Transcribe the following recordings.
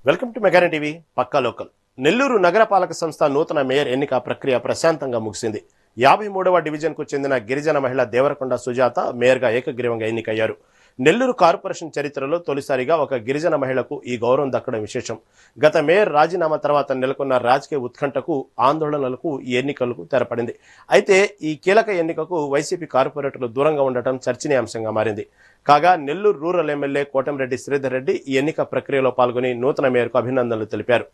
Welcome to మెగాని TV పక్కా local. Nellore నగరపాలక సంస్థ నూతన మేయర్ ఎన్నిక ప్రక్రియ ప్రశాంతంగా ముగిసింది. 53వ డివిజన్కు చెందిన గిరిజన మహిళ దేవరకొండ సుజాత మేయర్గా ఏకగ్రీవంగా ఎన్నికయ్యారు. నెల్లూరు కార్పొరేషన్ చరిత్రలో తొలిసారిగా ఒక గిరిజన మహిళకు ఈ గౌరవం దక్కడం విశేషం. గత మేయర్ రాజీనామా తర్వాత నెలకొన్న రాజకీయ ఉత్కంఠకు, ఆందోళనలకు ఈ ఎన్నికలకు తెరపడింది. అయితే ఈ కీలక ఎన్నికకు వైసీపీ కార్పొరేటర్లు దూరంగా ఉండటం చర్చనీయాంశంగా మారింది. కాగా నెల్లూరు రూరల్ ఎమ్మెల్యే కోటంరెడ్డి శ్రీధర్ రెడ్డి ఈ ఎన్నిక ప్రక్రియలో పాల్గొని నూతన మేయర్కు అభినందనలు తెలిపారు.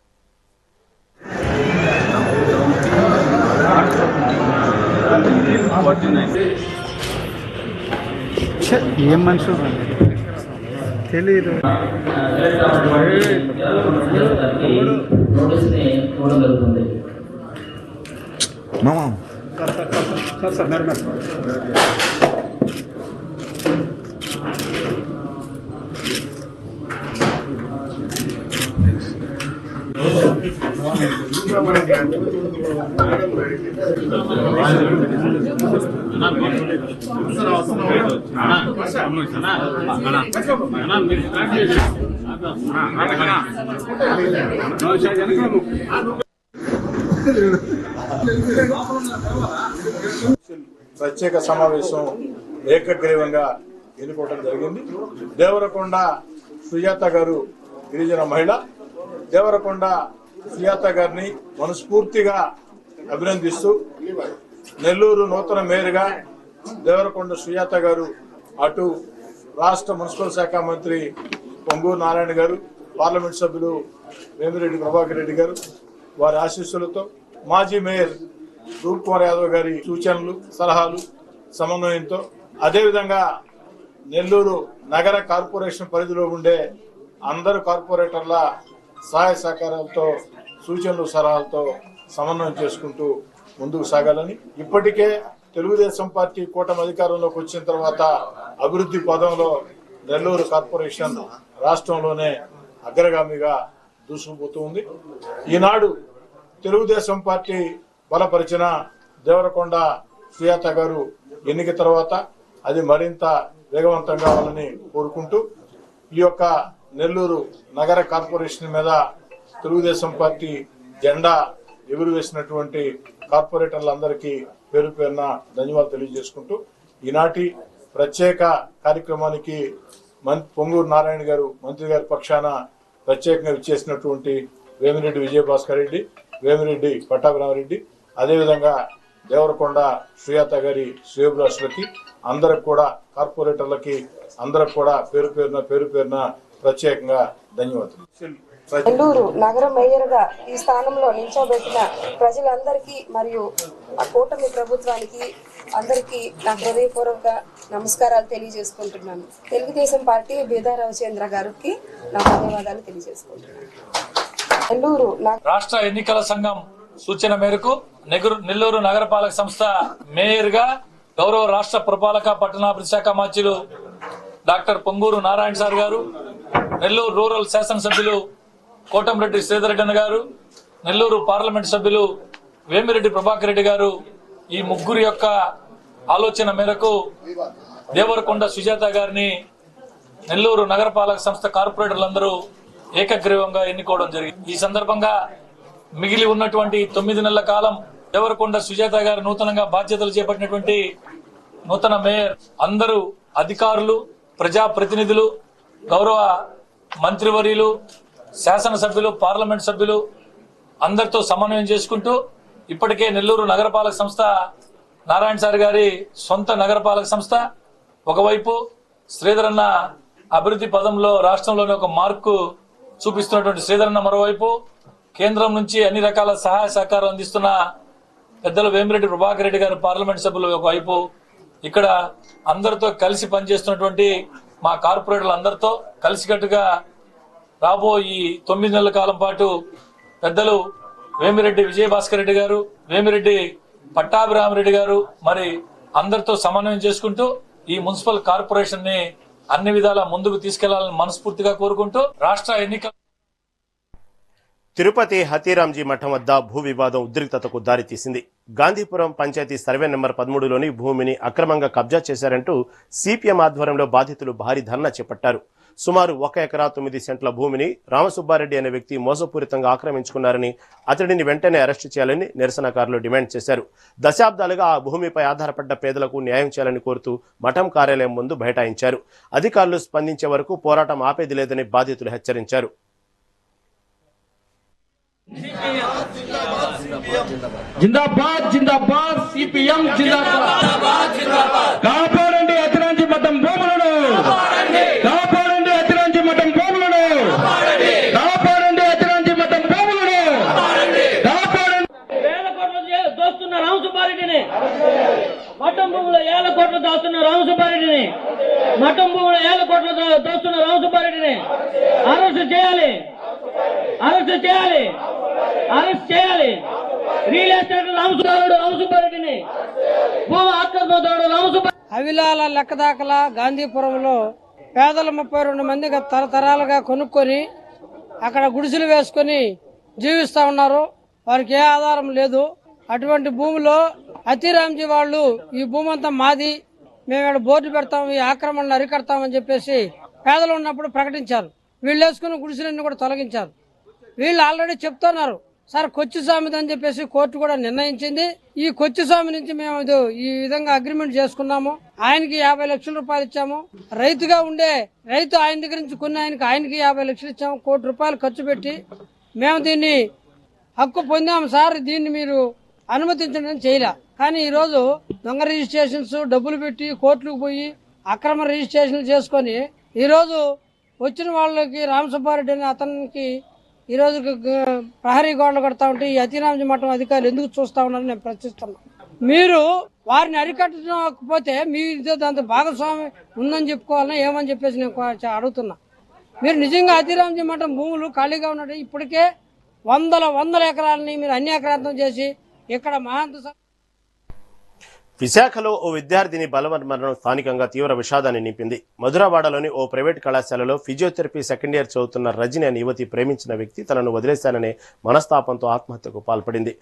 ఏం మనుషులు తెలియదు. ప్రత్యేక సమావేశం ఏకగ్రీవంగా ఎన్నుకోవడం జరిగింది. దేవరకొండ సుజాత గారు గిరిజన మహిళ. దేవరకొండ సుజాత గారిని మనస్ఫూర్తిగా అభినందిస్తూ నెల్లూరు నూతన మేయర్గా దేవరకొండ సుజాత గారు, అటు రాష్ట్ర మున్సిపల్ శాఖ మంత్రి పొంగూరు నారాయణ గారు, పార్లమెంట్ సభ్యులు వేమిరెడ్డి ప్రభాకర్ రెడ్డి గారు వారి ఆశీస్సులతో, మాజీ మేయర్ రూప్ కుమార్ యాదవ్ గారి సూచనలు, సలహాలు, సమన్వయంతో, అదేవిధంగా నెల్లూరు నగర కార్పొరేషన్ పరిధిలో ఉండే అందరు కార్పొరేటర్ల సహాయ సహకారాలతో, సూచనలు, సలహాలతో సమన్వయం చేసుకుంటూ ముందుకు సాగాలని, ఇప్పటికే తెలుగుదేశం పార్టీ కూటమి అధికారంలోకి వచ్చిన తర్వాత అభివృద్ధి పదంలో నెల్లూరు కార్పొరేషన్ రాష్ట్రంలోనే అగ్రగామిగా దూసుకుపోతూ ఉంది. ఈనాడు తెలుగుదేశం పార్టీ బలపరిచిన దేవరకొండ సుజాత గారు ఎన్నిక తర్వాత అది మరింత వేగవంతం కావాలని కోరుకుంటూ, ఈ యొక్క నెల్లూరు నగర కార్పొరేషన్ మీద తెలుగుదేశం పార్టీ జెండా ఎగురవేసినటువంటి కార్పొరేటర్లందరికీ పేరు పేరున ధన్యవాదాలు తెలియజేసుకుంటూ, ఈనాటి ప్రత్యేక కార్యక్రమానికి పొంగూరు నారాయణ గారు మంత్రి గారి పక్షాన ప్రత్యేకంగా విచ్చేసినటువంటి వేమిరెడ్డి విజయభాస్కర్ రెడ్డి, వేమిరెడ్డి పట్టాభిరామరెడ్డి, అదేవిధంగా దేవరకొండ సుజాత గారి శ్రేయోభిలాషులకి, అందరికి కూడా కార్పొరేటర్లకి అందరికి కూడా పేరు పేరున ప్రత్యేకంగా ధన్యవాదాలు. నెల్లూరు నగర మేయర్గా ఈ స్థానంలో నిల్చోబెట్టిన ప్రజలందరికీ మరియు ఆ కూటమి ప్రభుత్వానికి అందరికీ నా హృదయపూర్వక నమస్కారాలు తెలియజేసుకుంటున్నాను. తెలుగుదేశం పార్టీ బీదా రవిచంద్ర గారికి నా ధన్యవాదాలు తెలియజేసుకుంటున్నాను. నెల్లూరు రాష్ట్ర ఎన్నికల సంఘం సూచన మేరకు నెల్లూరు నగరపాలక సంస్థ మేయర్ గా గౌరవ రాష్ట్ర పురపాలక పట్టణాభివృద్ధి శాఖ మంత్రులు డాక్టర్ పొంగూరు నారాయణ సార్ గారు, నెల్లూరు రూరల్ శాసనసభ్యులు కోటంరెడ్డి శ్రీధర్ రెడ్డి గారు, నెల్లూరు పార్లమెంట్ సభ్యులు వేమిరెడ్డి ప్రభాకర్ రెడ్డి గారు, ఈ ముగ్గురు యొక్క ఆలోచన మేరకు దేవరకొండ సుజాత గారిని నెల్లూరు నగరపాలక సంస్థ కార్పొరేటర్లందరూ ఏకగ్రీవంగా ఎన్నుకోవడం జరిగింది. ఈ సందర్భంగా మిగిలి ఉన్నటువంటి 9 నెలల కాలం దేవరకొండ సుజాత గారు నూతనంగా బాధ్యతలు చేపట్టినటువంటి నూతన మేయర్ అందరూ అధికారులు, ప్రజాప్రతినిధులు, గౌరవ మంత్రివర్యులు, శాసనసభ్యులు, పార్లమెంట్ సభ్యులు అందరితో సమన్వయం చేసుకుంటూ, ఇప్పటికే నెల్లూరు నగరపాలక సంస్థ నారాయణ సార్ గారి సొంత నగరపాలక సంస్థ, ఒకవైపు శ్రీధరన్న అభివృద్ధి పదంలో రాష్ట్రంలోని ఒక మార్కు చూపిస్తున్నటువంటి శ్రీధరన్న, మరోవైపు కేంద్రం నుంచి అన్ని రకాల సహాయ సహకారం అందిస్తున్న పెద్దలు వేమిరెడ్డి ప్రభాకర్ రెడ్డి గారు పార్లమెంట్ సభ్యులు ఒకవైపు, ఇక్కడ అందరితో కలిసి పనిచేస్తున్నటువంటి మా కార్పొరేటర్లు అందరితో కలిసికట్టుగా రాబో ఈ 9 నెలల కాలం పాటు పెద్దలు వేమిరెడ్డి విజయభాస్కర్ రెడ్డి గారు, వేమిరెడ్డి పట్టాభిరామరెడ్డి గారు మరి అందరితో సమన్వయం చేసుకుంటూ ఈ మున్సిపల్ కార్పొరేషన్ ని అన్ని విధాలా ముందుకు తీసుకెళ్లాలని మనస్ఫూర్తిగా కోరుకుంటూ, రాష్ట్ర ఎన్నికల తిరుపతి హతీరాంజీ మఠం వద్ద భూ వివాదం ఉద్రిక్తతకు దారితీసింది. గాంధీపురం పంచాయతీ సర్వే నెంబర్ 13లోని భూమిని అక్రమంగా కబ్జా చేశారంటూ సిపిఎం ఆధ్వర్యంలో బాధితులు భారీ ధర్నా చేపట్టారు. సుమారు 1 ఎకరా 9 సెంట్ల భూమిని రామసుబ్బారెడ్డి అనే వ్యక్తి మోసపూరితంగా ఆక్రమించుకున్నారని అతడిని వెంటనే అరెస్టు చేయాలని నిరసనకారులు డిమాండ్ చేశారు. దశాబ్దాలుగా ఆ భూమిపై ఆధారపడ్డ పేదలకు న్యాయం చేయాలని కోరుతూ మఠం కార్యాలయం ముందు బైఠాయించారు. అధికారులు స్పందించే వరకు పోరాటం ఆపేది లేదని బాధితులు హెచ్చరించారు. జిందాబాద్ జిందాబాద్ సిపిఎం జిందాబాద్ కాపాడండి అతిరాంచి మఠం భూములను, కాపాడండి అతిరాంచి మఠం భూములను, కాపాడండి అతిరాంచి మఠం భూములను, కాపాడండి. వేల కోట్లు దోస్తున్న రామసుబ్బారెడ్డిని, మఠం భూముల 1,000 కోట్లు దోస్తున్న రామసుబ్బారెడ్డిని, మఠం భూముల 1,000 కోట్లు దోస్తున్న రామసుబ్బారెడ్డిని అరెస్ట్ చేయాలి, అరెస్ట్ చేయాలి, అరెస్ట్ చేయాలి. రియల్ ఎస్టేట్ రామసుబ్బారెడ్డిని, భూమి ఆక్రమణదారుడు రామసుబ్బారెడ్డి. అవిలాల లెక్కదాకల గాంధీపురంలో పేదలు 32 మంది తరతరాలుగా కొనుక్కొని అక్కడ గుడిసెలు వేసుకొని జీవిస్తా ఉన్నారు. వారికి ఏ ఆధారం లేదు. అటువంటి భూమిలో అతిరాంజీ వాళ్ళు ఈ భూమి అంతా మాది, మేము ఇక్కడ బోర్డు పెడతాం, ఈ ఆక్రమణను అరికడతామని చెప్పేసి పేదలు ఉన్నప్పుడు ప్రకటించారు. వీళ్ళు వేసుకున్న గుడిసెలన్నీ కూడా తొలగించారు. వీళ్ళు ఆల్రెడీ చెప్తున్నారు సార్ కొచ్చి స్వామిది అని చెప్పేసి కోర్టు కూడా నిర్ణయించింది. ఈ కొచ్చి స్వామి నుంచి మేము ఈ విధంగా అగ్రిమెంట్ చేసుకున్నాము. ఆయనకి 50 లక్షల రూపాయలు ఇచ్చాము. రైతుగా ఉండే రైతు ఆయన దగ్గర నుంచి కొన్ని ఆయనకి 50 లక్షలు ఇచ్చాము. ₹1 కోటి ఖర్చు పెట్టి మేము దీన్ని హక్కు పొందాము సార్, దీన్ని మీరు అనుమతించడం చేయలే. కానీ ఈరోజు దొంగ రిజిస్ట్రేషన్స్ డబ్బులు పెట్టి కోర్టులకు పోయి అక్రమ రిజిస్ట్రేషన్లు చేసుకొని ఈరోజు వచ్చిన వాళ్ళకి రామసుబ్బారెడ్డి అనే అతనికి ఈరోజు ప్రహరీ గోడలు కడతా ఉంటే ఈ అతిరాంజీ మఠం అధికారులు ఎందుకు చూస్తా ఉన్నారని నేను ప్రశ్నిస్తున్నాను. మీరు వారిని అరికట్టకపోతే మీ దాంతో భాగస్వామి ఉందని చెప్పుకోవాలని ఏమని చెప్పేసి నేను అడుగుతున్నా. మీరు నిజంగా అతిరాంజీ మఠం భూములు ఖాళీగా ఉన్నట్టు ఇప్పటికే వందల ఎకరాలని మీరు అన్యాక్రాంతం చేసి ఇక్కడ మహాంత. విశాఖలో ఓ విద్యార్థిని బలవన్మరణం స్థానికంగా తీవ్ర విషాదాన్ని నింపింది. మధురవాడలోని ఓ ప్రైవేట్ కళాశాలలో ఫిజియోథెరపీ సెకండ్ ఇయర్ చదువుతున్న రజని అనే యువతి ప్రేమించిన వ్యక్తి తనను వదిలేశాననే మనస్తాపంతో ఆత్మహత్యకు పాల్పడింది.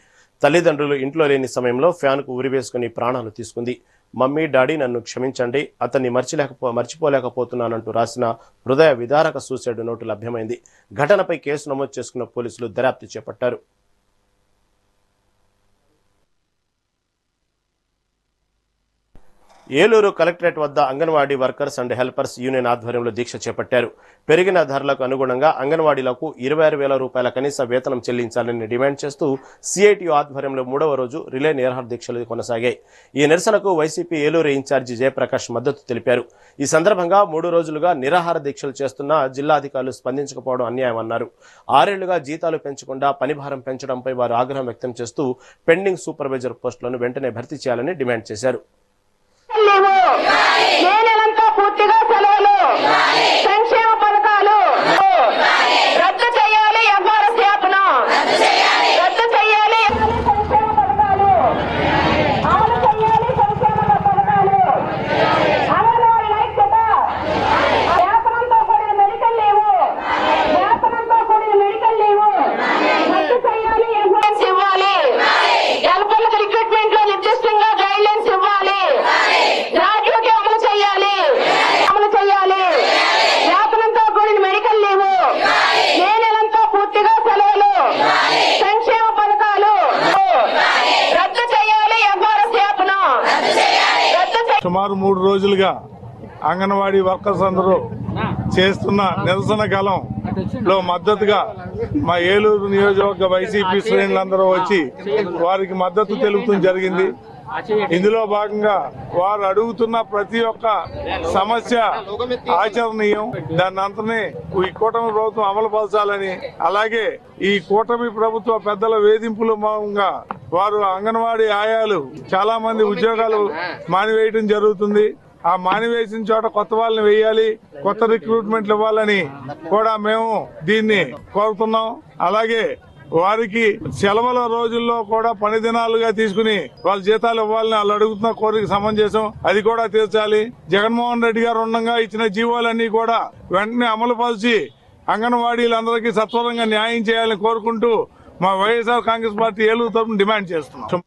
తల్లిదండ్రులు ఇంట్లో లేని సమయంలో ఫ్యాన్కు ఉరివేసుకుని ప్రాణాలు తీసుకుంది. మమ్మీ డాడీ నన్ను క్షమించండి, అతన్ని మర్చిపోలేకపోతున్నానంటూ రాసిన హృదయ విదారక సూసైడ్ నోటు లభ్యమైంది. ఘటనపై కేసు నమోదు చేసుకున్న పోలీసులు దర్యాప్తు చేపట్టారు. ఏలూరు కలెక్టరేట్ వద్ద anganwadi workers and helpers union ఆధ్వర్యంలో దీక్ష చేపట్టారు. పెరిగిన ధరలకు అనుగుణంగా అంగన్వాడీలకు 26,000 రూపాయల కనీస వేతనం చెల్లించాలని డిమాండ్ చేస్తూ సిఐటియు ఆధ్వర్యంలో 3వ రోజు రిలే నిరాహార దీక్షలు కొనసాగాయి. ఈ నిరసనకు వైసీపీ ఏలూరు ఇన్ఛార్జి జయప్రకాష్ మద్దతు తెలిపారు. ఈ సందర్భంగా 3 రోజులుగా నిరాహార దీక్షలు చేస్తున్న జిల్లా అధికారులు స్పందించకపోవడం అన్యాయమన్నారు. 6 ఏళ్లుగా జీతాలు పెంచకుండా పనిభారం పెంచడంపై వారు ఆగ్రహం వ్యక్తం చేస్తూ పెండింగ్ సూపర్వైజర్ పోస్టులను వెంటనే భర్తీ చేయాలని డిమాండ్ చేశారు. నేనంతా పూర్తిగా సెలవులు, సంక్షేమ పథకాలు రద్దు చేయాలి, ఎఫ్ఆర్ఎస్ యాప్ను రద్దు చేయాలి, సంక్షేమ పథకాలు అమలు చేయాలి, సంక్షేమ పథకాలు అంగన్వాడీ ఐక్యత, వేతనంతో కూడిన మెడికల్ లీవు, వేతనంతో కూడిన మెడికల్ లీవు రద్దు చేయాలి, ఎఫ్ఆర్ఎస్ ఇవ్వాలి, హెల్పర్లకు రిక్రూట్మెంట్ లో నిర్దిష్టంగా గైడ్ లైన్స్ ఇవ్వాలి, గ్రాడ్యుయేట్ అమలు చేయాలి, వేతనంతో కూడిన మెడికల్ లీవు, మే నెలంతా పూర్తిగా సెలవులు, సంక్షేమ పథకాలు రద్దు చేయాలి, ఎఫ్ఆర్ఎస్ యాప్ను రద్దు చేయాలి. సుమారు 3 రోజులుగా అంగన్వాడీ వర్కర్స్ అందరూ చేస్తున్న నిరసన కాలంలో మద్దతుగా మా ఏలూరు నియోజకవర్గ వైసీపీ శ్రేణులందరూ వచ్చి వారికి మద్దతు తెలుపుతూ జరిగింది. ఇందులో భాగంగా వారు అడుగుతున్న ప్రతి ఒక్క సమస్య ఆచరణీయం, దాన్ని అంతనే ఈ కూటమి ప్రభుత్వం అమలు పరచాలని, అలాగే ఈ కూటమి ప్రభుత్వ పెద్దల వేధింపుల భాగంగా వారు అంగన్వాడీ ఆయాలు చాలా మంది ఉద్యోగాలు మానివేయడం జరుగుతుంది. ఆ మానివేసిన చోట కొత్త వాళ్ళని వేయాలి, కొత్త రిక్రూట్మెంట్లు ఇవ్వాలని కూడా మేము దీన్ని కోరుతున్నాం. అలాగే వారికి సెలవుల రోజుల్లో కూడా పని దినాలుగా తీసుకుని వాళ్ళ జీతాలు ఇవ్వాలని వాళ్ళు అడుగుతున్న కోరిక సమంజసం, అది కూడా తీర్చాలి. జగన్మోహన్ రెడ్డి గారు ఉండగా ఇచ్చిన జీవోలన్నీ కూడా వెంటనే అమలు పరిచి అంగన్వాడీలందరికీ సత్వరంగా న్యాయం చేయాలని కోరుకుంటూ మా వైఎస్ఆర్ కాంగ్రెస్ పార్టీ ఏలూరు తరఫున డిమాండ్ చేస్తున్నాం.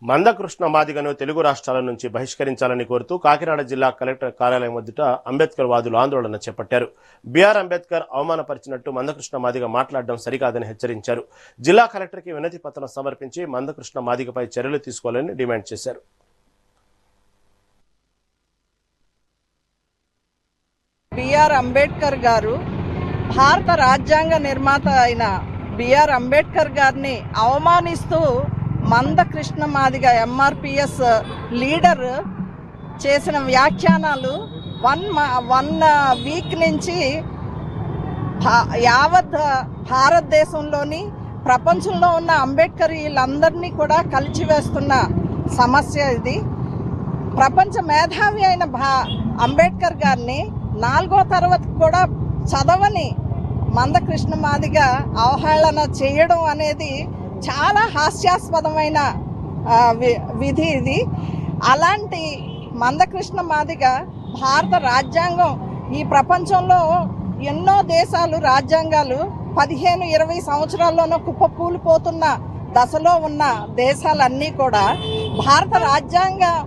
మందకృష్ణ మాదిగను తెలుగు రాష్ట్రాల నుంచి బహిష్కరించాలని కోరుతూ కాకినాడ జిల్లా కలెక్టర్ కార్యాలయం వద్ద అంబేద్కర్ వాదులు ఆందోళన చేపట్టారు. బిఆర్ అంబేద్కర్ అవమానపరిచినట్టు మందకృష్ణ మాదిగ మాట్లాడడం సరికాదని హెచ్చరించారు. జిల్లా కలెక్టర్కి వినతి పత్రం సమర్పించి మందకృష్ణ మాదిగపై చర్యలు తీసుకోవాలని డిమాండ్ చేశారు. బిఆర్ అంబేద్కర్ గారు భారత రాజ్యాంగ నిర్మాత అయిన బిఆర్ అంబేద్కర్ గారిని అవమానిస్తూ మందకృష్ణ మాదిగ ఎంఆర్పిఎస్ లీడర్ చేసిన వ్యాఖ్యానాలు వన్ వీక్ నుంచి యావత్ భారతదేశంలోని ప్రపంచంలో ఉన్న అంబేద్కరీలందరినీ కూడా కలిచివేస్తున్న సమస్య ఇది. ప్రపంచ మేధావి అయిన అంబేద్కర్ గారిని 4వ తరగతి కూడా చదవని మందకృష్ణ మాదిగ అవహేళన చేయడం అనేది చాలా హాస్యాస్పదమైన విధి ఇది. అలాంటి మందకృష్ణ మాదిగ భారత రాజ్యాంగం ఈ ప్రపంచంలో ఎన్నో దేశాలు రాజ్యాంగాలు 15-20 సంవత్సరాల్లోనూ కుప్పకూలిపోతున్న దశలో ఉన్న దేశాలన్నీ కూడా భారత రాజ్యాంగం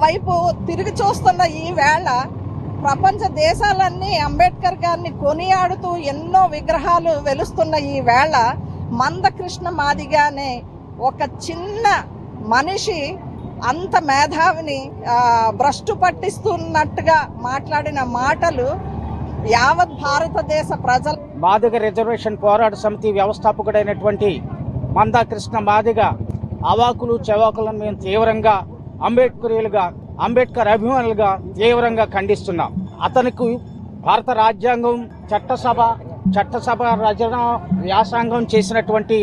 వైపు తిరిగి చూస్తున్న ఈ వేళ ప్రపంచ దేశాలన్నీ అంబేద్కర్ గారిని కొనియాడుతూ ఎన్నో విగ్రహాలు వెలుస్తున్న ఈ వేళ మందకృష్ణ మాదిగ అనే ఒక చిన్న మనిషి అంత మేధావిని భ్రష్టు పట్టిస్తున్నట్టుగా మాట్లాడిన మాటలు యావత్ భారతదేశ ప్రజలు. మాదిగ రిజర్వేషన్ పోరాట సమితి వ్యవస్థాపకుడైనటువంటి మందకృష్ణ మాదిగ అవాకులు చెవాకులను మేము తీవ్రంగా అంబేద్కర్ అభిమానులుగా తీవ్రంగా ఖండిస్తున్నాం. అతనికి భారత రాజ్యాంగం చట్టసభ రచన వ్యాసంగం చేసినటువంటి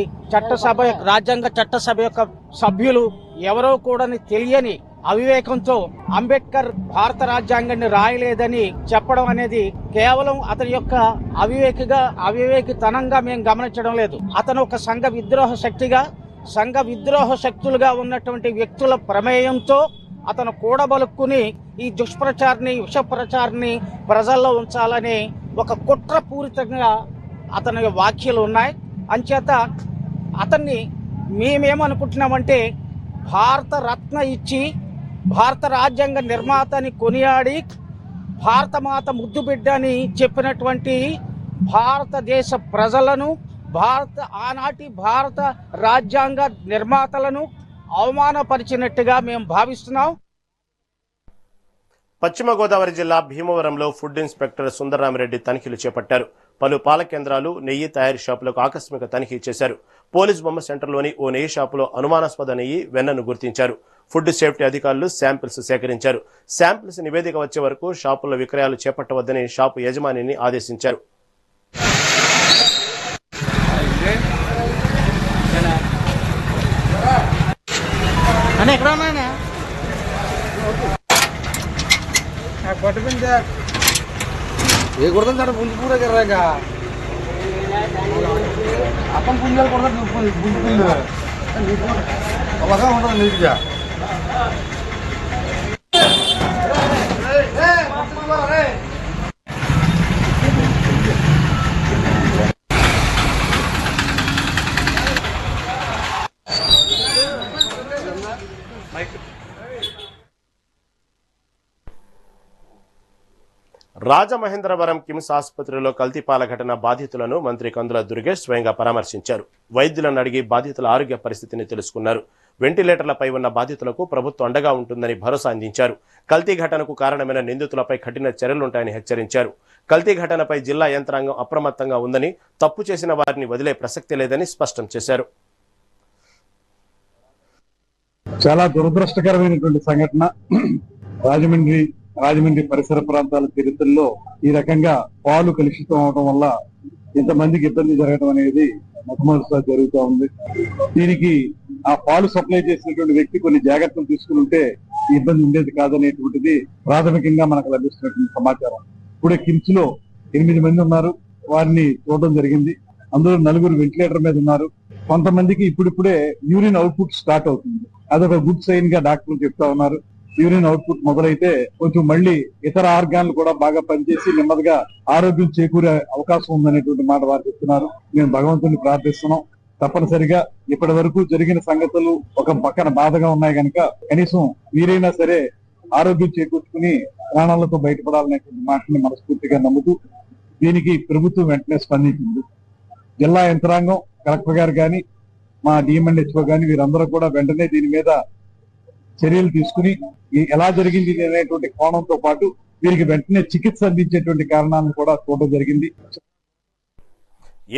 రాజ్యాంగ చట్టసభ యొక్క సభ్యులు ఎవరో కూడా తెలియని అవివేకంతో అంబేద్కర్ భారత రాజ్యాంగాన్ని రాయలేదని చెప్పడం అనేది కేవలం అతని యొక్క అవివేకితనంగా మేము గమనించడం లేదు. అతను ఒక సంఘ విద్రోహ శక్తులుగా ఉన్నటువంటి వ్యక్తుల ప్రమేయంతో అతను కూడబలుక్కుని ఈ విష ప్రచారాన్ని ప్రజల్లో ఉంచాలని ఒక కుట్రపూరితంగా అతని వ్యాఖ్యలు ఉన్నాయి. అంచేత అతన్ని మేమేమనుకుంటున్నామంటే భారత రత్న ఇచ్చి భారత రాజ్యాంగ నిర్మాతని కొనియాడి భారతమాత ముద్దు బిడ్డ అని చెప్పినటువంటి భారతదేశ ప్రజలను ఆనాటి భారత రాజ్యాంగ నిర్మాతలను అవమానపరిచినట్టుగా మేము భావిస్తున్నాం. పశ్చిమ గోదావరి జిల్లా భీమవరంలో ఫుడ్ ఇన్స్పెక్టర్ సుందరరామిరెడ్డి తనిఖీలు చేపట్టారు. పలు పాల కేంద్రాలు, నెయ్యి తయారీ షాపులకు ఆకస్మిక తనిఖీ చేశారు. పోలీస్ బొమ్మ సెంటర్లోని ఓ నెయ్యి షాపులో అనుమానాస్పద నెయ్యి, వెన్నను గుర్తించారు. ఫుడ్ సేఫ్టీ అధికారులు శాంపిల్స్ సేకరించారు. శాంపిల్స్ నివేదిక వచ్చే వరకు షాపుల్లో విక్రయాలు చేపట్టవద్దని షాపు యజమానిని ఆదేశించారు. अपन पुंजल ఉంటుంది నీట్గా. రాజమహేంద్రవరం కిమ్స్ ఆసుపత్రిలో కల్తీపాల ఘటన బాధితులను మంత్రి కందుల దుర్గేష్ స్వయంగా పరామర్శించారు. వైద్యులను అడిగి బాధితుల ఆరోగ్య పరిస్థితిని తెలుసుకున్నారు. వెంటిలేటర్లపై ఉన్న బాధితులకు ప్రభుత్వం అండగా ఉంటుందని భరోసా అందించారు. కల్తీ ఘటనకు కారణమైన నిందితులపై కఠిన చర్యలుంటాయని హెచ్చరించారు. కల్తీ ఘటనపై జిల్లా యంత్రాంగం అప్రమత్తంగా ఉందని, తప్పు చేసిన వారిని వదిలే ప్రసక్తి లేదని స్పష్టం చేశారు. చాలా దురదృష్టకరమైనటువంటి సంఘటన. రాజమండ్రి పరిసర ప్రాంతాల చరిత్రలో ఈ రకంగా పాలు కలుషితం అవడం వల్ల ఇంతమందికి ఇబ్బంది జరగడం అనేది మొట్టమొదటిసారి జరుగుతూ ఉంది. దీనికి ఆ పాలు సప్లై చేసినటువంటి వ్యక్తి కొన్ని జాగ్రత్తలు తీసుకుని ఉంటే ఇబ్బంది ఉండేది కాదనేటువంటిది ప్రాథమికంగా మనకు లభిస్తున్నటువంటి సమాచారం. ఇప్పుడే కిమ్స్ లో 8 మంది ఉన్నారు, వారిని చూడడం జరిగింది. అందులో 4 వెంటిలేటర్ మీద ఉన్నారు. కొంతమందికి ఇప్పుడిప్పుడే యూరిన్ అవుట్పుట్ స్టార్ట్ అవుతుంది. అదొక గుడ్ సైన్ గా డాక్టర్లు చెప్తా ఉన్నారు. యూరిన్ అవుట్పుట్ మొదలైతే కొంచెం మళ్ళీ ఇతర ఆర్గాన్లు కూడా బాగా పనిచేసి నెమ్మదిగా ఆరోగ్యం చేకూరే అవకాశం ఉందనేటువంటి మాట వారు చెప్తున్నారు. మేము భగవంతుని ప్రార్థిస్తున్నాం. తప్పనిసరిగా ఇప్పటి వరకు జరిగిన సంగతులు ఒక పక్కన బాధగా ఉన్నాయి కనుక కనీసం మీరైనా సరే ఆరోగ్యం చేకూర్చుకుని ప్రాణాలతో బయటపడాలనేటువంటి మాటని మనస్ఫూర్తిగా నమ్ముతూ దీనికి ప్రభుత్వం వెంటనే స్పందించింది. జిల్లా యంత్రాంగం, కలెక్టర్ గారు కానీ, మా డిఎంఎన్హెచ్ఓ కానీ వీరందరూ కూడా వెంటనే దీని మీద చర్యలు తీసుకుని ఎలా జరిగింది అనేటువంటి కోణంతో పాటు వీరికి వెంటనే చికిత్స అందించేటువంటి కారణాలను కూడా చూడడం జరిగింది.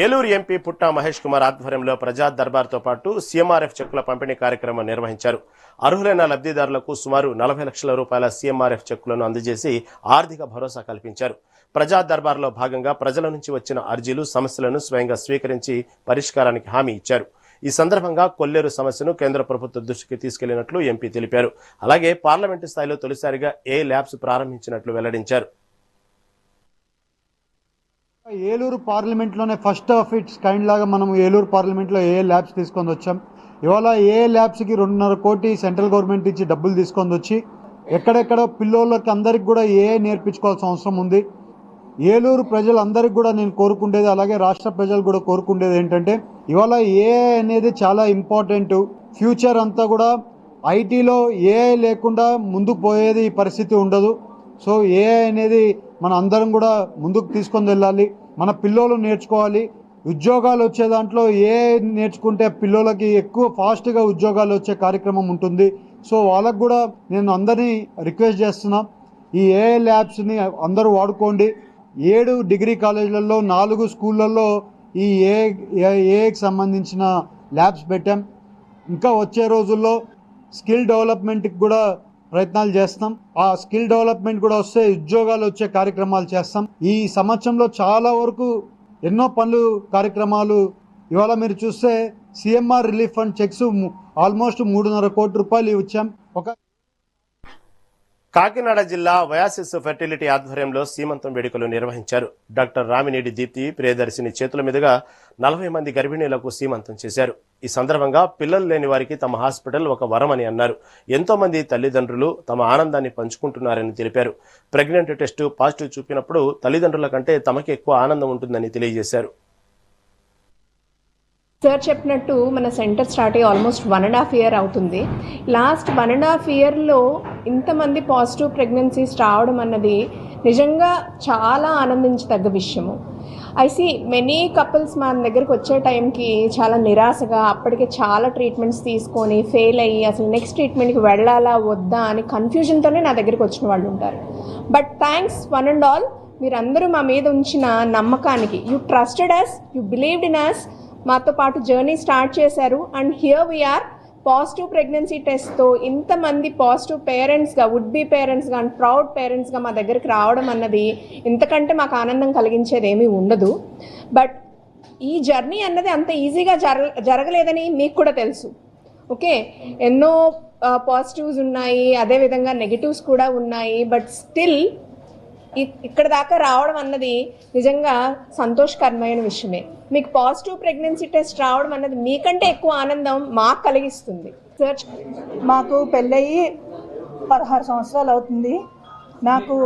ఏలూరు ఎంపీ పుట్టా మహేష్ కుమార్ ఆధ్వర్యంలో ప్రజా దర్బార్తో పాటు సీఎంఆర్ఎఫ్ చెక్కుల పంపిణీ కార్యక్రమం నిర్వహించారు. అర్హులైన లబ్ధిదారులకు సుమారు 40 లక్షల రూపాయల సీఎంఆర్ఎఫ్ చెక్కులను అందజేసి ఆర్థిక భరోసా కల్పించారు. ప్రజా దర్బార్లో భాగంగా ప్రజల నుంచి వచ్చిన అర్జీలు, సమస్యలను స్వయంగా స్వీకరించి పరిష్కారానికి హామీ ఇచ్చారు. ఈ సందర్భంగా కొల్లేరు సమస్యను కేంద్ర ప్రభుత్వ దృష్టికి తీసుకెళ్లినట్లు ఎంపీ తెలిపారు. అలాగే పార్లమెంటు స్థాయిలో తొలిసారిగా ఏ ల్యాబ్స్ ప్రారంభించినట్లు వెల్లడించారు. ఏలూరు పార్లమెంట్లోనే ఫస్ట్ ఆఫ్ ఇట్స్ కైండ్ లాగా మనం ఏలూరు పార్లమెంట్లో ఏ ల్యాబ్స్ తీసుకొని వచ్చాం. ఇవాళ ఏ ల్యాబ్స్కి 2.5 కోటి సెంట్రల్ గవర్నమెంట్ ఇచ్చి డబ్బులు తీసుకొని వచ్చి ఎక్కడెక్కడ పిల్లోళ్ళకి అందరికి కూడా ఏ నేర్పించుకోవాల్సిన అవసరం ఉంది. ఏలూరు ప్రజలందరికీ కూడా నేను కోరుకుండేది, అలాగే రాష్ట్ర ప్రజలు కూడా కోరుకుండేది ఏంటంటే ఇవాళ ఏ అనేది చాలా ఇంపార్టెంట్. ఫ్యూచర్ అంతా కూడా ఐటీలో ఏ లేకుండా ముందుకు పోయేది ఈ పరిస్థితి ఉండదు. సో ఏ అనేది మన అందరం కూడా ముందుకు తీసుకొని వెళ్ళాలి. మన పిల్లోళ్ళు నేర్చుకోవాలి. ఉద్యోగాలు వచ్చే దాంట్లో ఏ నేర్చుకుంటే పిల్లోళ్ళకి ఎక్కువ ఫాస్ట్గా ఉద్యోగాలు వచ్చే కార్యక్రమం ఉంటుంది. సో వాళ్ళకు కూడా నేను అందరినీ రిక్వెస్ట్ చేస్తున్నా, ఈ ఏ ల్యాబ్స్ని అందరూ వాడుకోండి. 7 డిగ్రీ కాలేజీలలో 4 స్కూళ్ళల్లో ఈ ఏకి సంబంధించిన ల్యాబ్స్ పెట్టాం. ఇంకా వచ్చే రోజుల్లో స్కిల్ డెవలప్మెంట్కి కూడా ప్రయత్నాలు చేస్తాం. ఆ స్కిల్ డెవలప్మెంట్ కూడా వస్తే ఉద్యోగాలు వచ్చే కార్యక్రమాలు చేస్తాం. ఈ సంవత్సరంలో చాలా వరకు ఎన్నో పనులు కార్యక్రమాలు ఇవాళ మీరు చూస్తే CMR relief fund checks almost 3.5 కోటి రూపాయలు ఇచ్చాం. కాకినాడ జిల్లా వయాసిస్ ఫెర్టిలిటీ ఆధ్వర్యంలో సీమంతం వేడుకలు నిర్వహించారు. డాక్టర్ రామినేడి దీప్తి ప్రియదర్శిని చేతుల మీదుగా 40 మంది గర్భిణీలకు సీమంతం చేశారు. ఈ సందర్భంగా పిల్లలు లేని వారికి తమ హాస్పిటల్ ఒక వరం అని అన్నారు. ఎంతో మంది తల్లిదండ్రులు తమ ఆనందాన్ని పంచుకుంటున్నారని తెలిపారు. ప్రెగ్నెంట్ టెస్టు పాజిటివ్ చూపినప్పుడు తల్లిదండ్రుల కంటే తమకి ఎక్కువ ఆనందం ఉంటుందని తెలియజేశారు. సార్ చెప్పినట్టు మన సెంటర్ స్టార్ట్ అయ్యి ఆల్మోస్ట్ 1.5 year అవుతుంది. లాస్ట్ 1.5 yearలో ఇంతమంది పాజిటివ్ ప్రెగ్నెన్సీస్ రావడం అన్నది నిజంగా చాలా ఆనందించదగ్గ విషయము. ఐ సీ మెనీ కపుల్స్ మన దగ్గరికి వచ్చే టైంకి చాలా నిరాశగా అప్పటికే చాలా ట్రీట్మెంట్స్ తీసుకొని ఫెయిల్ అయ్యి అసలు నెక్స్ట్ ట్రీట్మెంట్కి వెళ్ళాలా వద్దా అని కన్ఫ్యూజన్తోనే నా దగ్గరికి వచ్చిన వాళ్ళు ఉంటారు. But thanks one and all, మీరందరూ మా మీద ఉంచిన నమ్మకానికి, you trusted us, you believed in us, మాతో పాటు జర్నీ స్టార్ట్ చేశారు. And here we are positive pregnancy టెస్ట్తో ఇంతమంది పాజిటివ్ పేరెంట్స్గా, వుడ్ బీ పేరెంట్స్గా అండ్ ప్రౌడ్ పేరెంట్స్గా మా దగ్గరికి రావడం అన్నది ఇంతకంటే మాకు ఆనందం కలిగించేది ఏమీ ఉండదు. బట్ ఈ జర్నీ అన్నది అంత ఈజీగా జరగలేదని మీకు కూడా తెలుసు. ఓకే, ఎన్నో పాజిటివ్స్ ఉన్నాయి, అదేవిధంగా నెగిటివ్స్ కూడా ఉన్నాయి. బట్ స్టిల్ ఇక్కడ దాకా రావడం అన్నది నిజంగా సంతోషకరమైన విషయమే. మీకు పాజిటివ్ ప్రెగ్నెన్సీ టెస్ట్ రావడం అన్నది మీకంటే ఎక్కువ ఆనందం మాకు కలిగిస్తుంది. సార్, మాకు పెళ్ళయి 16 సంవత్సరాలు అవుతుంది. నాకు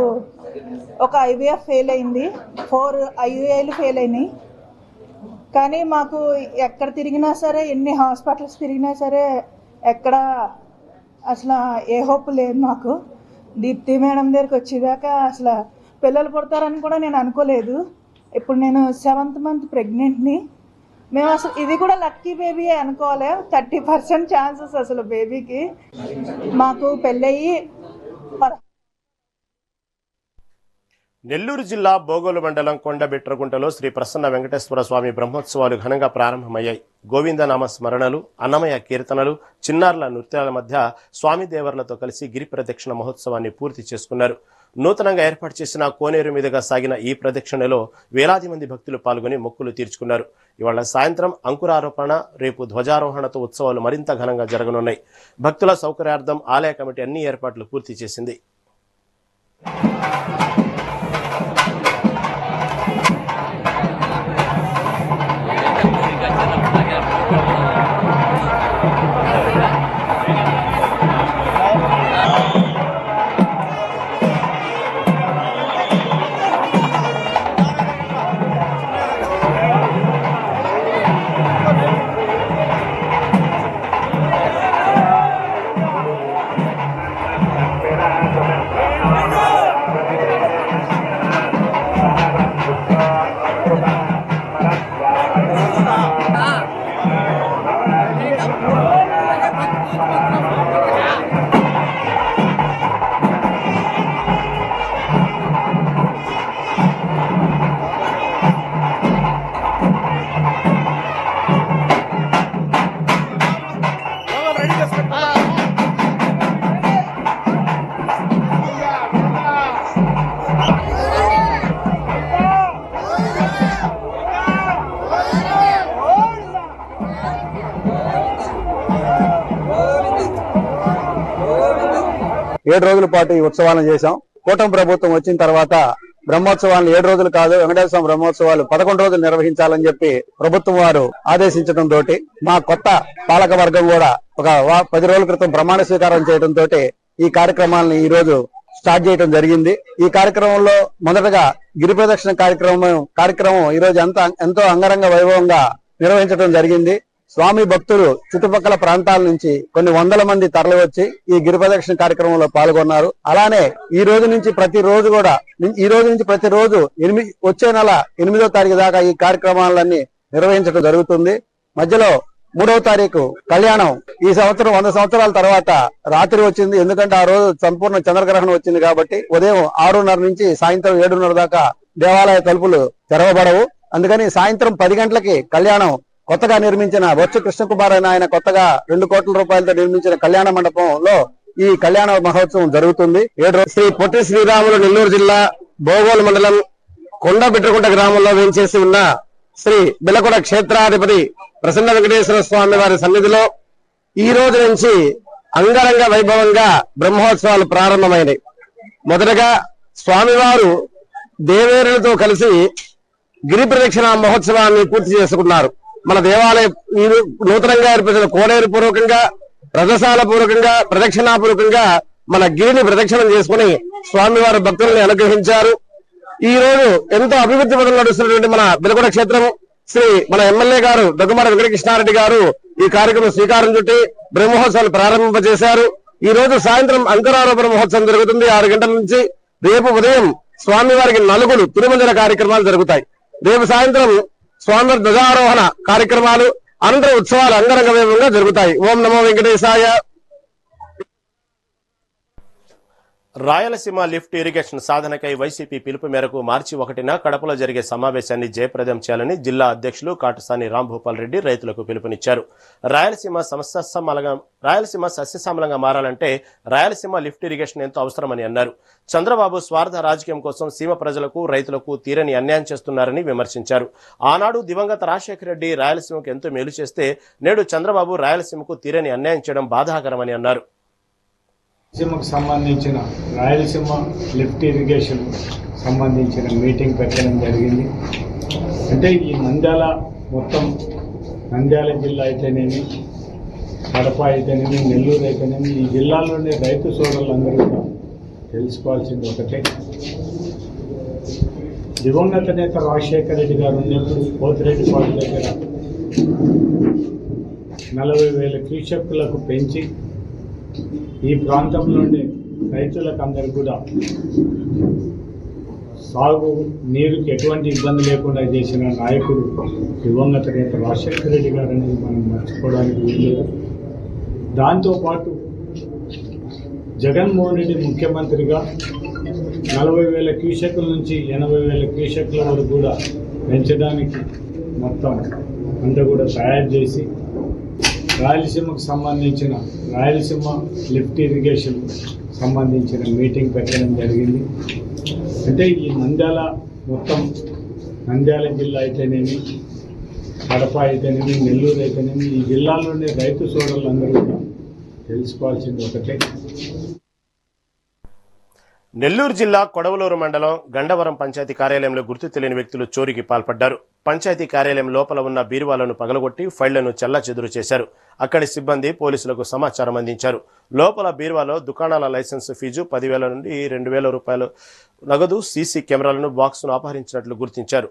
ఒక IVF ఫెయిల్ అయింది, 4 IUIలు ఫెయిల్ అయినాయి. కానీ మాకు ఎక్కడ తిరిగినా సరే, ఎన్ని హాస్పిటల్స్ తిరిగినా సరే ఎక్కడ అసలు ఏ హోప్ లేదు మాకు. దీప్తి మేడం దగ్గరికి వచ్చేదాకా అసలు పిల్లలు పుడతారని కూడా నేను అనుకోలేదు. ఇప్పుడు నేను 7th month ప్రెగ్నెంట్ని. మేము అసలు ఇది కూడా లక్కీ బేబీ అనుకోవాలి. 30% ఛాన్సెస్ అసలు బేబీకి. మాకు పెళ్ళయి నెల్లూరు జిల్లా బోగోలు మండలం కొండబిట్రగుంటలో శ్రీ ప్రసన్న వెంకటేశ్వర స్వామి బ్రహ్మోత్సవాలు ఘనంగా ప్రారంభమయ్యాయి. గోవిందనామ స్మరణలు, అన్నమయ్య కీర్తనలు, చిన్నారుల నృత్యాల మధ్య స్వామి దేవర్లతో కలిసి గిరి ప్రదక్షిణ మహోత్సవాన్ని పూర్తి చేసుకున్నారు. నూతనంగా ఏర్పాటు చేసిన కోనేరు మీదుగా సాగిన ఈ ప్రదక్షిణలో వేలాది మంది భక్తులు పాల్గొని మొక్కులు తీర్చుకున్నారు. ఇవాళ సాయంత్రం అంకురారోపణ, రేపు ధ్వజారోహణతో ఉత్సవాలు మరింత ఘనంగా జరగనున్నాయి. భక్తుల సౌకర్యార్థం ఆలయ కమిటీ అన్ని ఏర్పాట్లు పూర్తి చేసింది. 7 రోజుల పాటు ఈ ఉత్సవాలను చేశాం. కూటమి ప్రభుత్వం వచ్చిన తర్వాత బ్రహ్మోత్సవాలను 7 రోజులు కాదు, వెంకటేశ్వర స్వామి బ్రహ్మోత్సవాలు 11 రోజులు నిర్వహించాలని చెప్పి ప్రభుత్వం వారు ఆదేశించడం తోటి మా కొత్త పాలక వర్గం కూడా ఒక 10 రోజుల క్రితం ప్రమాణ స్వీకారం చేయడం తోటి ఈ కార్యక్రమాలను ఈ రోజు స్టార్ట్ చేయడం జరిగింది. ఈ కార్యక్రమంలో మొదటగా గిరి ప్రదక్షిణ కార్యక్రమం ఈ రోజు ఎంతో అంగరంగ వైభవంగా నిర్వహించడం జరిగింది. స్వామి భక్తులు చుట్టుపక్కల ప్రాంతాల నుంచి కొన్ని వందల మంది తరలి వచ్చి ఈ గిరి ప్రదక్షిణ కార్యక్రమంలో పాల్గొన్నారు. అలానే ఈ రోజు నుంచి ప్రతిరోజు వచ్చే నెల 8వ తారీఖు దాకా ఈ కార్యక్రమాలన్నీ నిర్వహించడం జరుగుతుంది. మధ్యలో 3వ తారీఖు కళ్యాణం. ఈ సంవత్సరం 100 సంవత్సరాల తర్వాత రాత్రి వచ్చింది. ఎందుకంటే ఆ రోజు సంపూర్ణ చంద్రగ్రహణం వచ్చింది కాబట్టి ఉదయం 6:30 నుంచి సాయంత్రం 7:30 దాకా దేవాలయ తలుపులు తెరవబడవు. అందుకని సాయంత్రం 10 గంటలకి కళ్యాణం కొత్తగా నిర్మించిన బొత్స కృష్ణకుమార్ అని ఆయన కొత్తగా 2 కోట్ల రూపాయలతో నిర్మించిన కళ్యాణ మండపంలో ఈ కళ్యాణ మహోత్సవం జరుగుతుంది. శ్రీ పొట్టి శ్రీరాములు నెల్లూరు జిల్లా బోగోలు మండలం కొండబిట్రకుంట గ్రామంలో వేంచేసి ఉన్న శ్రీ బిలకొడ క్షేత్రాధిపతి ప్రసన్న వెంకటేశ్వర స్వామి వారి సన్నిధిలో ఈ రోజు నుంచి అంగరంగ వైభవంగా బ్రహ్మోత్సవాలు ప్రారంభమైనవి. మొదటగా స్వామివారు దేవేరులతో కలిసి గిరి ప్రదక్షిణ మహోత్సవాన్ని పూర్తి చేసుకున్నారు. మన దేవాలయం నూతనంగా ఏర్పరిచిన కోనేరు పూర్వకంగా, రథశాల పూర్వకంగా, ప్రదక్షిణాపూర్వకంగా మన గిరిని ప్రదక్షిణం చేసుకుని స్వామివారి భక్తుల్ని అనుగ్రహించారు. ఈ రోజు ఎంతో అభివృద్ధి పదంలో నడుస్తున్నటువంటి మన బిలకొడ క్షేత్రం మన ఎమ్మెల్యే గారు దగ్గుమాటి వెంకటకృష్ణారెడ్డి గారు ఈ కార్యక్రమం శ్రీకారం చుట్టి బ్రహ్మోత్సవాలు ప్రారంభింపజేశారు. ఈ రోజు సాయంత్రం అంకురారోపణ మహోత్సవం జరుగుతుంది 6 గంటల నుంచి. రేపు ఉదయం స్వామివారికి నలుగులు తిరుమంజన కార్యక్రమాలు జరుగుతాయి. రేపు సాయంత్రం స్వామివారి ధ్వజారోహణ కార్యక్రమాలు, అనంతరం ఉత్సవాలు అంగరంగ వైభవంగా జరుగుతాయి. ఓం నమో వెంకటేశాయ. రాయలసీమ లిఫ్ట్ ఇరిగేషన్ సాధనకై వైసీపీ పిలుపు మేరకు మార్చి 1న కడపలో జరిగే సమావేశాన్ని జయప్రదం చేయాలని జిల్లా అధ్యక్షులు కాటసాని రాంభూపాల్ రెడ్డి రైతులకు పిలుపునిచ్చారు. రాయలసీమ సస్యశ్యామలంగా మారాలంటే రాయలసీమ లిఫ్ట్ ఇరిగేషన్ ఎంతో అవసరమని అన్నారు. చంద్రబాబు స్వార్థ రాజకీయం కోసం సీమ ప్రజలకు, రైతులకు తీరని అన్యాయం చేస్తున్నారని విమర్శించారు. ఆనాడు దివంగత రాజశేఖర రెడ్డి రాయలసీమకు ఎంతో మేలు చేస్తే నేడు చంద్రబాబు రాయలసీమకు తీరని అన్యాయం చేయడం బాధాకరమని అన్నారు. రాయలసీమకు సంబంధించిన రాయలసీమ లిఫ్ట్ ఇరిగేషన్ సంబంధించిన మీటింగ్ పెట్టడం జరిగింది. అంటే ఈ మొత్తం నంద్యాల జిల్లా అయితేనేమి, కడప అయితేనేమి, నెల్లూరు అయితేనేమి, ఈ జిల్లాలోని రైతు సోదరులందరూ కూడా తెలుసుకోవాల్సింది ఒకటే, దివంగత నేత రాజశేఖర రెడ్డి గారు ఉన్నప్పుడు పోతిరెడ్డిపాడు దగ్గర 40,000 క్యూసెక్కులకు పెంచి ఈ ప్రాంతంలోని రైతులకు అందరూ కూడా సాగు నీరుకి ఎటువంటి ఇబ్బంది లేకుండా చేసిన నాయకుడు దివంగత నేత రాజశేఖర రెడ్డి గారు అనేది మనం మర్చిపోవడానికి వీల్లేదు. దాంతోపాటు జగన్మోహన్ రెడ్డి ముఖ్యమంత్రిగా 40,000 క్యూసెక్కుల నుంచి 80,000 క్యూసెక్కుల వరకు కూడా పెంచడానికి మొత్తం అంతా కూడా తయారు చేసి రాయలసీమకు సంబంధించిన రాయలసీమ లిఫ్ట్ ఇరిగేషన్ సంబంధించిన మీటింగ్ పెట్టడం జరిగింది. అంటే ఈ మొత్తం నంద్యాల జిల్లా అయితేనేమి, కడప అయితేనేమి, నెల్లూరు అయితేనేమి, ఈ జిల్లాలోని రైతు సోదరులందరూ కూడా తెలుసుకోవాల్సింది ఒకటే. నెల్లూరు జిల్లా కొడవలూరు మండలం గండవరం పంచాయతీ కార్యాలయంలో గుర్తు తెలియని వ్యక్తులు చోరీకి పాల్పడ్డారు. పంచాయతీ కార్యాలయం లోపల ఉన్న బీరువాలను పగలగొట్టి ఫైళ్లను చెల్లాచెదురు చేశారు. అక్కడి సిబ్బంది పోలీసులకు సమాచారం అందించారు. లోపల బీరువాలో దుకాణాల లైసెన్స్ ఫీజు 10,000 నుండి 2,000 రూపాయలు నగదు, సీసీ కెమెరాలను, బాక్సును అపహరించినట్లు గుర్తించారు.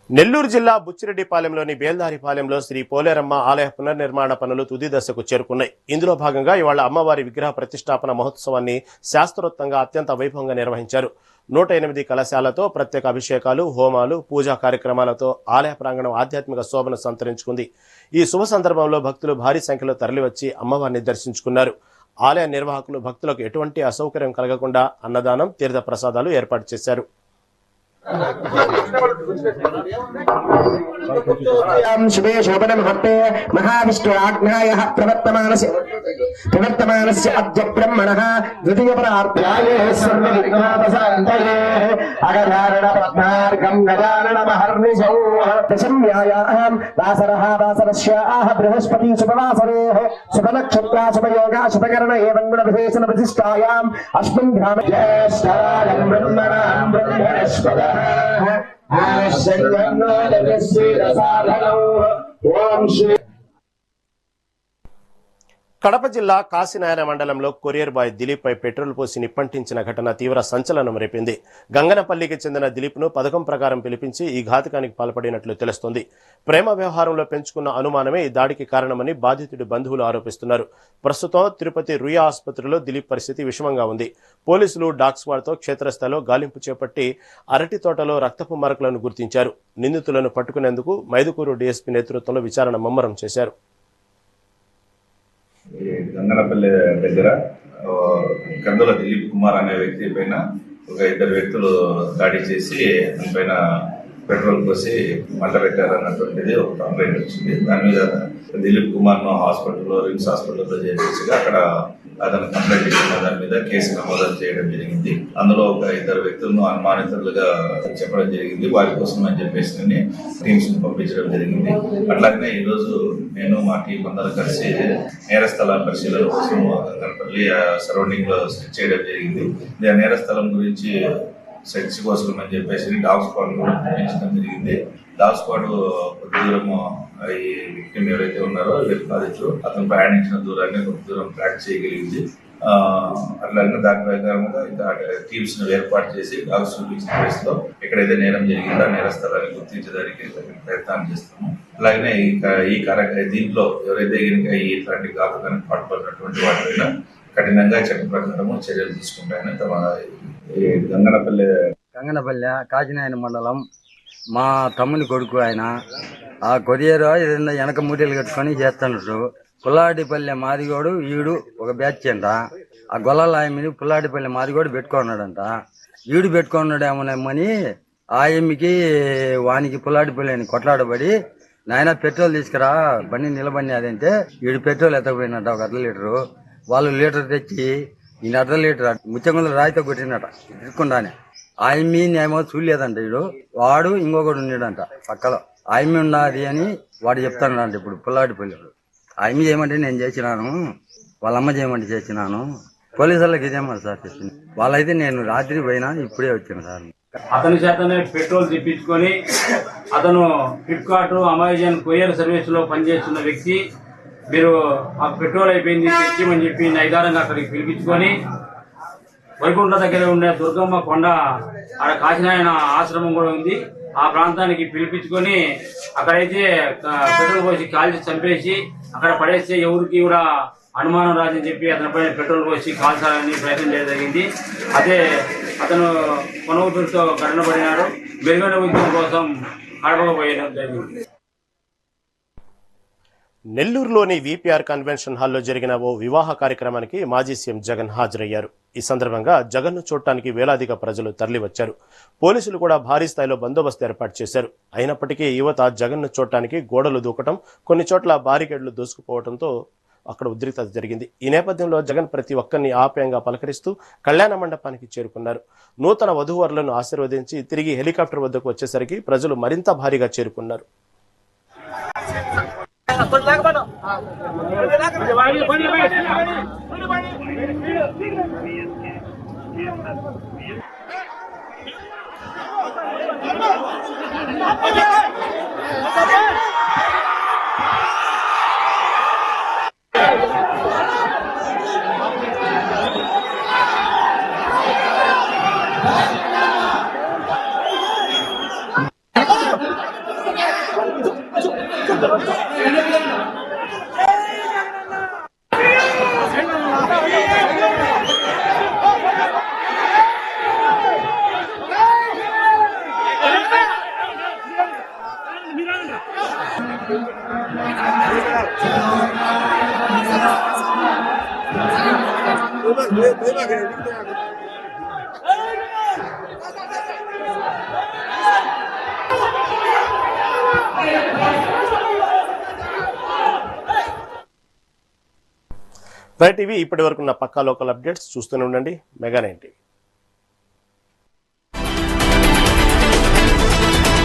నెల్లూరు జిల్లా బుచ్చిరెడ్డిపాలెంలోని బేల్దారిపాలెంలో శ్రీ పోలేరమ్మ ఆలయ పునర్నిర్మాణ పనులు తుది దశకు చేరుకున్నాయి. ఇందులో భాగంగా ఇవాళ అమ్మవారి విగ్రహ ప్రతిష్టాపన మహోత్సవాన్ని శాస్త్రోక్తంగా అత్యంత వైభవంగా నిర్వహించారు. 108 కలశాలతో ప్రత్యేక అభిషేకాలు, హోమాలు, పూజా కార్యక్రమాలతో ఆలయ ప్రాంగణం ఆధ్యాత్మిక శోభను సంతరించుకుంది. ఈ శుభ సందర్భంలో భక్తులు భారీ సంఖ్యలో తరలివచ్చి అమ్మవారిని దర్శించుకున్నారు. ఆలయ నిర్వాహకులు భక్తులకు ఎటువంటి అసౌకర్యం కలగకుండా అన్నదానం, తీర్థ ప్రసాదాలు ఏర్పాటు చేశారు. శుభే శోభన ముహూర్తే మహావిష్ణురాజ్ఞాయ ప్రవర్తమానస్య అద్య బ్రహ్మణః ద్వితీయ పరార్థాయే సర్వవిఘ్నోపశాంతయే అగధారణ పద్మార్గం గజానన మహర్నిశౌ దశమ్యాయాం వాసరః వాసరస్యాః బృహస్పతి శుభవాసరే శుభనక్షత్ర శుభయోగ శుభకరణ ఏవం గుణ విశేషణ ప్రతిష్ఠాయాం అస్మిన్ గ్రామే జ్యేష్ఠాయం బ్రహ్మణాం బ్రహ్మణస్పద కడప జిల్లా కాశీనాయన మండలంలో కొరియర్ బాయ్ దిలీప్ పై పెట్రోల్ పోసి నిప్పంటించిన ఘటన తీవ్ర సంచలనం రేపింది. గంగనపల్లికి చెందిన దిలీప్ ను పథకం ప్రకారం పిలిపించి ఈ ఘాతకానికి పాల్పడినట్లు తెలుస్తోంది. ప్రేమ వ్యవహారంలో పెంచుకున్న అనుమానమే ఈ దాడికి కారణమని బాధితుడి బంధువులు ఆరోపిస్తున్నారు. ప్రస్తుతం తిరుపతి రుయా ఆసుపత్రిలో దిలీప్ పరిస్థితి విషమంగా ఉంది. పోలీసులు డాగ్ స్క్వాడ్ తో క్షేత్రస్థాయిలో గాలింపు చేపట్టి అరటి తోటలో రక్తపు మరకలను గుర్తించారు. నిందితులను పట్టుకునేందుకు మైదుకూరు డీఎస్పీ నేతృత్వంలో విచారణ ముమ్మరం చేశారు. గంగనపల్లి దగ్గర కందుల దిలీప్ కుమార్ అనే వ్యక్తి పైన ఒక 2 వ్యక్తులు దాడి చేసి దాని పైన పెట్రోల్ పోసి మంట పెట్టారన్నటువంటిది ఒక కంప్లైంట్ వచ్చింది. దాని మీద దిలీప్ కుమార్ ను హాస్పిటల్లో రిమ్స్ హాస్పిటల్లో చేర్చి అక్కడ అతను కంప్లైంట్ ఇచ్చిన దాని మీద కేసు నమోదు చేయడం జరిగింది. అందులో ఒక 2 వ్యక్తులను అనుమానితులుగా చెప్పడం జరిగింది. వారి కోసం అని చెప్పేసి టీమ్స్ ను పంపించడం జరిగింది. అట్లాగనే ఈ రోజు నేను మా టీం అందరూ కలిసి నేరస్థల పరిశీలన కోసం గంగనపల్లి సరౌండింగ్ లో సెర్చ్ చేయడం జరిగింది. నేర స్థలం గురించి సెర్చ్ కోసం అని చెప్పేసి డాగ్ స్క్వాడ్ పంపించడం జరిగింది. డాగ్ స్క్వాడ్ కొద్ది దూరం ఈ విక్టిమ్ ఎవరైతే ఉన్నారో బాధితులు అతను ప్రయాణించిన దూరాన్ని కొద్ది దూరం ట్రాక్ చేయగలిగింది. అట్లాగే దాని ప్రకారంగా ఇంకా టీమ్స్ ను ఏర్పాటు చేసి డాగ్స్ చూపించిన ప్లేస్ లో ఎక్కడైతే నేరం జరిగిందో ఆ నేర స్థలాన్ని గుర్తించడానికి ప్రయత్నం చేస్తాము. అలాగనే దీంట్లో ఎవరైతే ఇట్లాంటి ఘాతకానికి పాటుపడినటువంటి వాటిపైన కఠినంగా చట్ట ప్రకారము చర్యలు తీసుకుంటాయని తమ గంగనపల్లి కాకినాడ మండలం మా తమ్ముని కొడుకు ఆయన ఆ కొరియర్ ఏదైనా వెనక మూటలు కట్టుకొని చేస్తున్నారు. పుల్లాడిపల్లె మాదిగోడు ఈడు ఒక బ్యాచ్ అంట. ఆ గొల్లల ఆయమ్మని పుల్లాడిపల్లె మాదిగోడు పెట్టుకున్నాడంట. ఈడు పెట్టుకున్నాడేమోనేమని ఆ ఎమ్మికి వానికి పుల్లాడిపల్లి అని కొట్లాడబడి నాయన పెట్రోల్ తీసుకురా బండి నిలబడి అదంటే ఈడు పెట్రోల్ ఎత్తకపోయినట్ట ఒక 1/2 లీటరు. వాళ్ళు లీటర్ తెచ్చి ఈయన 1/2 లీటర్ ముచ్చంగుందులు రాయితో కొట్టినట తిరుక్కుండానే. ఆయమ్మి ఏమో చూడలేదంట. ఈడు వాడు ఇంకొకడు ఉన్నాడంట పక్కలో. ఆయమ్మి ఉన్నది అని వాడు చెప్తాడంట. ఇప్పుడు పుల్లాడిపల్లి ఆయమ్మి చేయమంటే నేను చేసినాను, వాళ్ళమ్మ చేయమంటే చేసినాను. పోలీసు వాళ్ళకి ఇదేమో సార్ చెప్పింది. వాళ్ళైతే నేను రాత్రి పోయినా ఇప్పుడే వచ్చాను సార్. అతని చేతనే పెట్రోల్ తెప్పించుకొని అతను ఫ్లిప్కార్ట్, అమెజాన్ కొరియర్ సర్వీస్ లో పనిచేస్తున్న వ్యక్తి. మీరు ఆ పెట్రోల్ అయిపోయింది తెచ్చిమని చెప్పి నైదారంగా అక్కడికి పిలిపించుకొని వైకుంఠ దగ్గర ఉండే దుర్గమ్మ కొండ ఆడ కాశీనాయన ఆశ్రమం కూడా ఉంది. ఆ ప్రాంతానికి పిలిపించుకొని అక్కడైతే పెట్రోల్ పోసి కాల్చి చంపేసి అక్కడ పడేస్తే ఎవరికి కూడా అనుమానం రాదని చెప్పి అతని పైన పెట్రోల్ పోసి కాల్చాలని ప్రయత్నం చేయడం జరిగింది. అదే అతను కొనవుతులతో ఘటన పడినాడు. మెరుగైన ఉద్యమం కోసం కడపకపోయడం జరిగింది. నెల్లూరులోని వీపీఆర్ కన్వెన్షన్ హాల్లో జరిగిన ఓ వివాహ కార్యక్రమానికి మాజీ సీఎం జగన్ హాజరయ్యారు. ఈ సందర్భంగా జగన్ను చూడటానికి వేలాదిగా ప్రజలు తరలివచ్చారు. పోలీసులు కూడా భారీ స్థాయిలో బందోబస్తు ఏర్పాటు చేశారు. అయినప్పటికీ యువత జగన్ను చూడటానికి గోడలు దూకటం, కొన్ని చోట్ల బారికేడ్లు దూసుకుపోవడంతో అక్కడ ఉద్రిక్తత జరిగింది. ఈ నేపథ్యంలో జగన్ ప్రతి ఒక్కరిని ఆప్యాయంగా పలకరిస్తూ కళ్యాణ మండపానికి చేరుకున్నారు. నూతన వధూవరులను ఆశీర్వదించి తిరిగి హెలికాప్టర్ వద్దకు వచ్చేసరికి ప్రజలు మరింత భారీగా చేరుకున్నారు. రైట్, ఇవి ఇప్పటి వరకు ఉన్న పక్కా లోకల్ అప్డేట్స్. చూస్తూనే ఉండండి మెగా 9 టీవీ.